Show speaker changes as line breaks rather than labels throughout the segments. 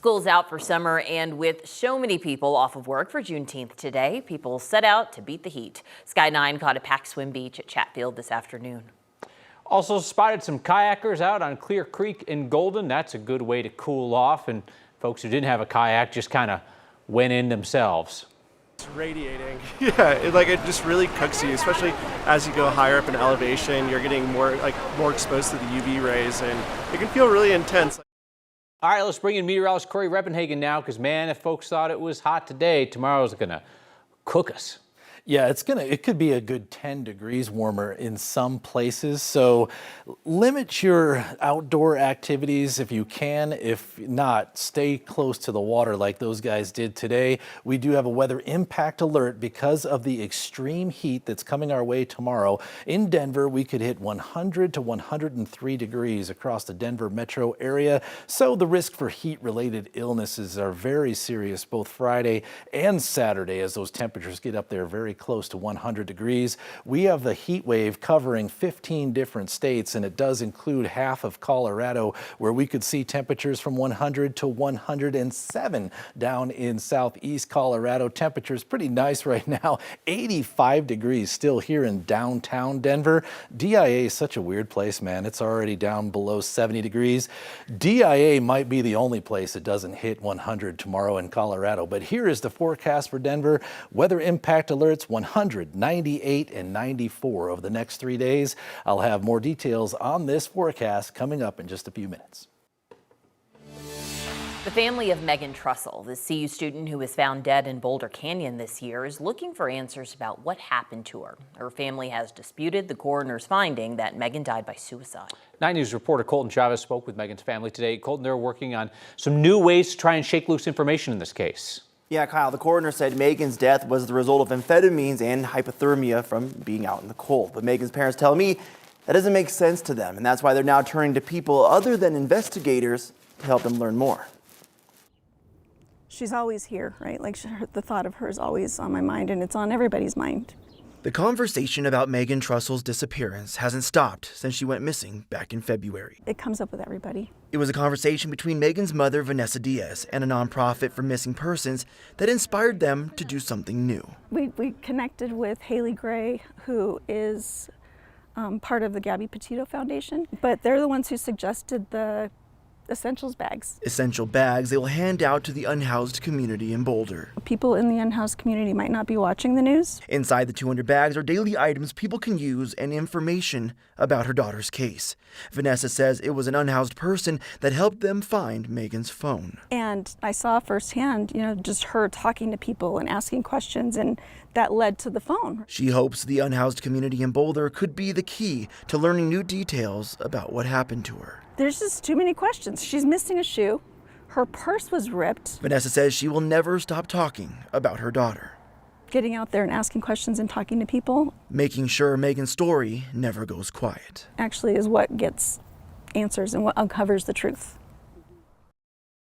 School's out for summer, and with so many people off of work for Juneteenth today, people set out to beat the heat. Sky 9 caught a packed swim beach at Chatfield this afternoon.
Also spotted some kayakers out on Clear Creek in Golden. That's a good way to cool off, and folks who didn't have a kayak just kind of went in themselves.
It's radiating. Yeah, it just really cooks you, especially as you go higher up in elevation. You're getting more exposed to the UV rays, and it can feel really intense.
All right, let's bring in meteorologist Corey Reppenhagen now, because man, if folks thought it was hot today, tomorrow's gonna cook us.
Yeah, it could be a good 10 degrees warmer in some places. So limit your outdoor activities if you can. If not, stay close to the water like those guys did today. We do have a weather impact alert because of the extreme heat that's coming our way tomorrow. In Denver, we could hit 100 to 103 degrees across the Denver metro area. So the risk for heat-related illnesses are very serious both Friday and Saturday as those temperatures get up there very close to 100 degrees. We have the heat wave covering 15 different states, and it does include half of Colorado, where we could see temperatures from 100 to 107 down in southeast Colorado. Temperatures pretty nice right now. 85 degrees still here in downtown Denver. DIA is such a weird place, man. It's already down below 70 degrees. DIA might be the only place that doesn't hit 100 tomorrow in Colorado. But here is the forecast for Denver. Weather impact alerts 100, 98, and 94 over the next 3 days. I'll have more details on this forecast coming up in just a few minutes.
The family of Megan Trussell, the CU student who was found dead in Boulder Canyon this year, is looking for answers about what happened to her. Her family has disputed the coroner's finding that Megan died by suicide. 9 News reporter Colton Chavez spoke with Megan's family today. Colton, they're working on some new ways to try and shake loose information in this case.
Yeah, Kyle, the coroner said Megan's death was the result of amphetamines and hypothermia from being out in the cold. But Megan's parents tell me that doesn't make sense to them, and that's why they're now turning to people other than investigators to help them learn more.
She's always here, right? The thought of her is always on my mind, and it's on everybody's mind.
The conversation about Megan Trussell's disappearance hasn't stopped since she went missing back in February.
It comes up with everybody.
It was a conversation between Megan's mother, Vanessa Diaz, and a nonprofit for missing persons that inspired them to do something new.
We connected with Haley Gray, who is part of the Gabby Petito Foundation, but they're the ones who suggested the essentials bags.
Essential bags they will hand out to the unhoused community in Boulder.
People in the unhoused community might not be watching the news.
Inside the 200 bags are daily items people can use and information about her daughter's case. Vanessa says it was an unhoused person that helped them find Megan's phone.
And I saw firsthand, just her talking to people and asking questions, and that led to the phone.
She hopes the unhoused community in Boulder could be the key to learning new details about what happened to her.
There's just too many questions. She's missing a shoe. Her purse was ripped.
Vanessa says she will never stop talking about her daughter.
Getting out there and asking questions and talking to people.
Making sure Megan's story never goes quiet.
Actually is what gets answers and what uncovers the truth.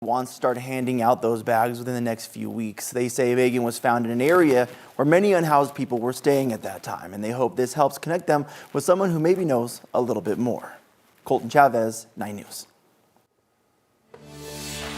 Wants to start handing out those bags within the next few weeks. They say Megan was found in an area where many unhoused people were staying at that time, and they hope this helps connect them with someone who maybe knows a little bit more. Colton Chavez, 9 News.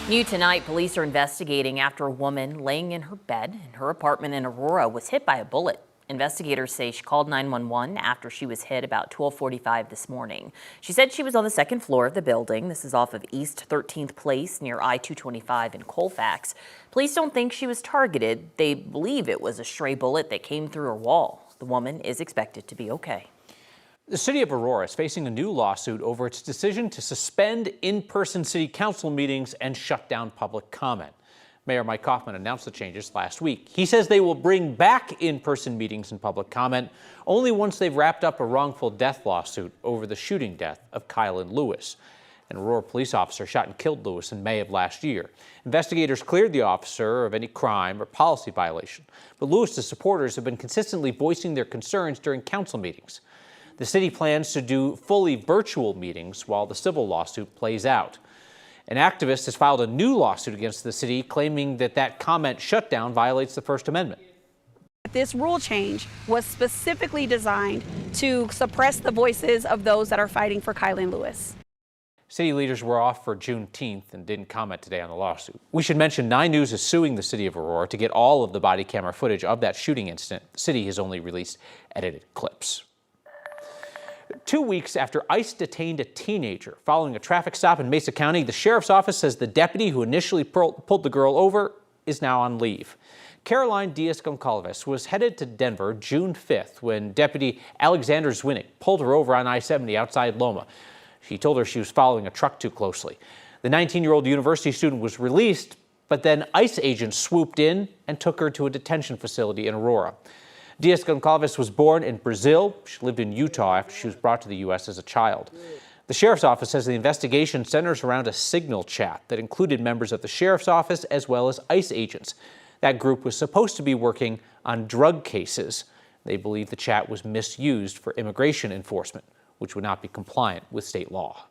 New tonight, police are investigating after a woman laying in her bed in her apartment in Aurora was hit by a bullet. Investigators say she called 911 after she was hit about 12:45 this morning. She said she was on the second floor of the building. This is off of East 13th Place near I-225 in Colfax. Police don't think she was targeted. They believe it was a stray bullet that came through her wall. The woman is expected to be okay.
The city of Aurora is facing a new lawsuit over its decision to suspend in-person city council meetings and shut down public comment. Mayor Mike Kaufman announced the changes last week. He says they will bring back in-person meetings and public comment only once they've wrapped up a wrongful death lawsuit over the shooting death of Kylan Lewis. An Aurora police officer shot and killed Lewis in May of last year. Investigators cleared the officer of any crime or policy violation, but Lewis's supporters have been consistently voicing their concerns during council meetings. The city plans to do fully virtual meetings while the civil lawsuit plays out. An activist has filed a new lawsuit against the city, claiming that comment shutdown violates the First Amendment.
This rule change was specifically designed to suppress the voices of those that are fighting for Kylan Lewis.
City leaders were off for Juneteenth and didn't comment today on the lawsuit. We should mention 9 News is suing the city of Aurora to get all of the body camera footage of that shooting incident. The city has only released edited clips. 2 weeks after ICE detained a teenager following a traffic stop in Mesa County, the sheriff's office says the deputy who initially pulled the girl over is now on leave. Caroline Diaz-Goncalves was headed to Denver June 5th when Deputy Alexander Zwinnick pulled her over on I-70 outside Loma. She told her she was following a truck too closely. The 19-year-old university student was released, but then ICE agents swooped in and took her to a detention facility in Aurora. Diaz-Goncalves was born in Brazil. She lived in Utah after she was brought to the U.S. as a child. The sheriff's office says the investigation centers around a signal chat that included members of the sheriff's office as well as ICE agents. That group was supposed to be working on drug cases. They believe the chat was misused for immigration enforcement, which would not be compliant with state law.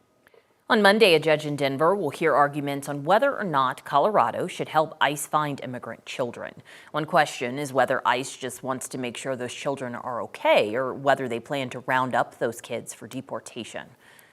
On Monday, a judge in Denver will hear arguments on whether or not Colorado should help ICE find immigrant children. One question is whether ICE just wants to make sure those children are okay or whether they plan to round up those kids for deportation.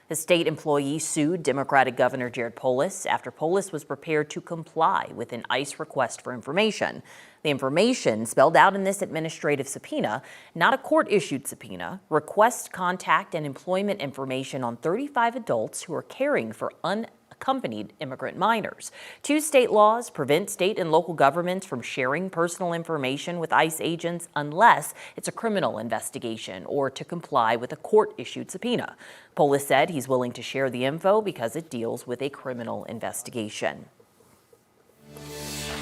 The state employee sued Democratic Governor Jared Polis after Polis was prepared to comply with an ICE request for information. The information spelled out in this administrative subpoena, not a court-issued subpoena, requests contact and employment information on 35 adults who are caring for unaccompanied immigrant minors. 2 state laws prevent state and local governments from sharing personal information with ICE agents unless it's a criminal investigation or to comply with a court-issued subpoena. Polis said he's willing to share the info because it deals with a criminal investigation.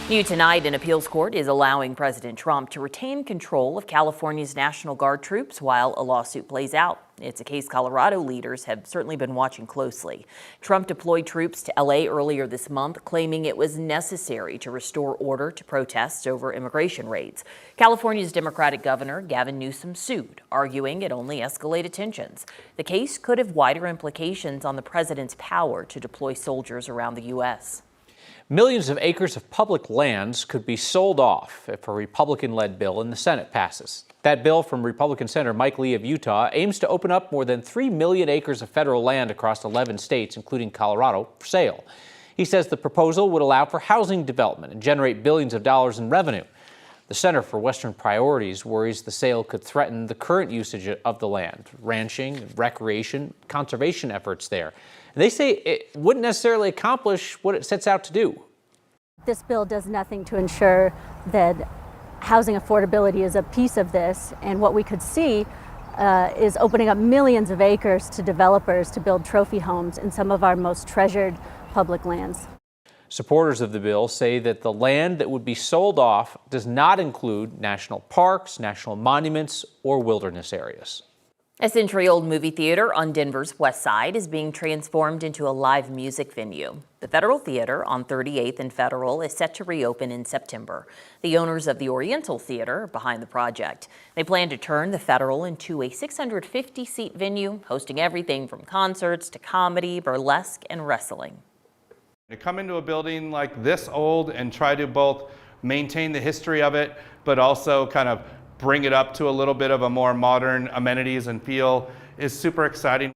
New tonight, an appeals court is allowing President Trump to retain control of California's National Guard troops while a lawsuit plays out. It's a case Colorado leaders have certainly been watching closely. Trump deployed troops to LA earlier this month, claiming it was necessary to restore order to protests over immigration raids. California's Democratic Governor Gavin Newsom sued, arguing it only escalated tensions. The case could have wider implications on the president's power to deploy soldiers around the U.S.
Millions of acres of public lands could be sold off if a Republican-led bill in the Senate passes. That bill from Republican Senator Mike Lee of Utah aims to open up more than 3 million acres of federal land across 11 states, including Colorado, for sale. He says the proposal would allow for housing development and generate billions of dollars in revenue. The Center for Western Priorities worries the sale could threaten the current usage of the land, ranching, recreation, conservation efforts there. They say it wouldn't necessarily accomplish what it sets out to do.
This bill does nothing to ensure that housing affordability is a piece of this, and what we could see is opening up millions of acres to developers to build trophy homes in some of our most treasured public lands.
Supporters of the bill say that the land that would be sold off does not include national parks, national monuments, or wilderness areas.
A century-old movie theater on Denver's west side is being transformed into a live music venue. The Federal Theater on 38th and Federal is set to reopen in September. The owners of the Oriental Theater are behind the project. They plan to turn the Federal into a 650-seat venue, hosting everything from concerts to comedy, burlesque, and wrestling.
To come into a building like this old and try to both maintain the history of it, but also kind of bring it up to a little bit of a more modern amenities and feel is super exciting.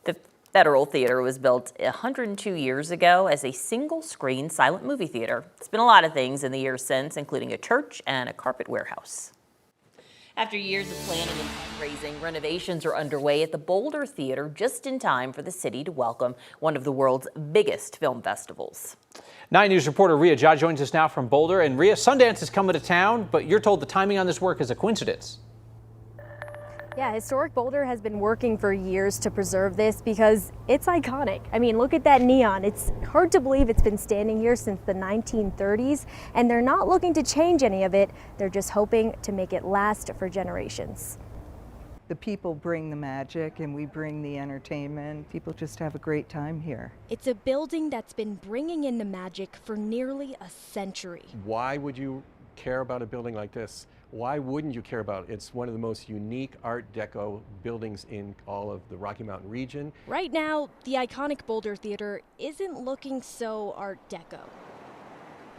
The Federal Theater was built 102 years ago as a single-screen silent movie theater. It's been a lot of things in the years since, including a church and a carpet warehouse. After years of planning and fundraising, renovations are underway at the Boulder Theater just in time for the city to welcome one of the world's biggest film festivals.
9 News reporter Rhea Jha joins us now from Boulder. And Rhea, Sundance is coming to town, but you're told the timing on this work is a coincidence.
Yeah, Historic Boulder has been working for years to preserve this because it's iconic. I mean, look at that neon. It's hard to believe it's been standing here since the 1930s, and they're not looking to change any of it. They're just hoping to make it last for generations.
The people bring the magic and we bring the entertainment. People just have a great time here.
It's a building that's been bringing in the magic for nearly a century.
Why would you care about a building like this? Why wouldn't you care about it? It's one of the most unique Art Deco buildings in all of the Rocky Mountain region.
Right now, the iconic Boulder Theater isn't looking so Art Deco.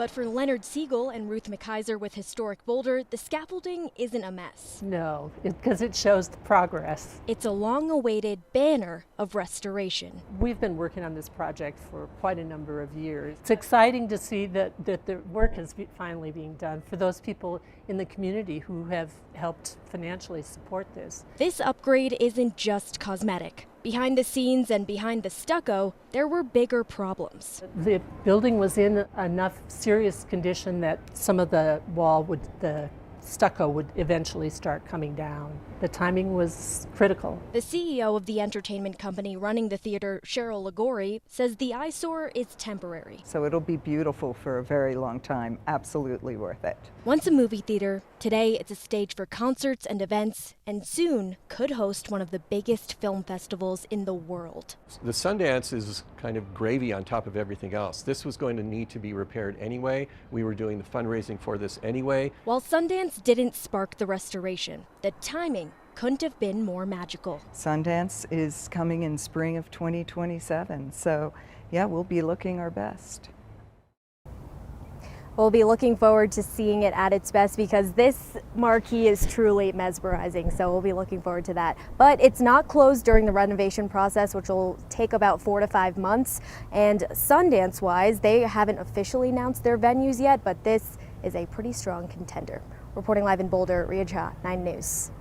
But for Leonard Siegel and Ruth McKaiser with Historic Boulder, the scaffolding isn't a mess.
No, because it shows the progress.
It's a long-awaited banner of restoration.
We've been working on this project for quite a number of years. It's exciting to see that the work is finally being done for those people in the community who have helped financially support this.
This upgrade isn't just cosmetic. Behind the scenes and behind the stucco, there were bigger problems.
The building was in enough serious condition that some of the stucco would eventually start coming down. The timing was critical.
The CEO of the entertainment company running the theater, Cheryl Ligori, says the eyesore is temporary.
So it'll be beautiful for a very long time. Absolutely worth it.
Once a movie theater, today it's a stage for concerts and events, and soon could host one of the biggest film festivals in the world.
The Sundance is kind of gravy on top of everything else. This was going to need to be repaired anyway. We were doing the fundraising for this anyway.
While Sundance didn't spark the restoration, the timing couldn't have been more magical.
Sundance is coming in spring of 2027. So yeah, we'll be looking our best.
We'll be looking forward to seeing it at its best because this marquee is truly mesmerizing, so we'll be looking forward to that. But it's not closed during the renovation process, which will take about 4 to 5 months. And Sundance-wise, they haven't officially announced their venues yet, but this is a pretty strong contender. Reporting live in Boulder, Ria Cha, 9 News.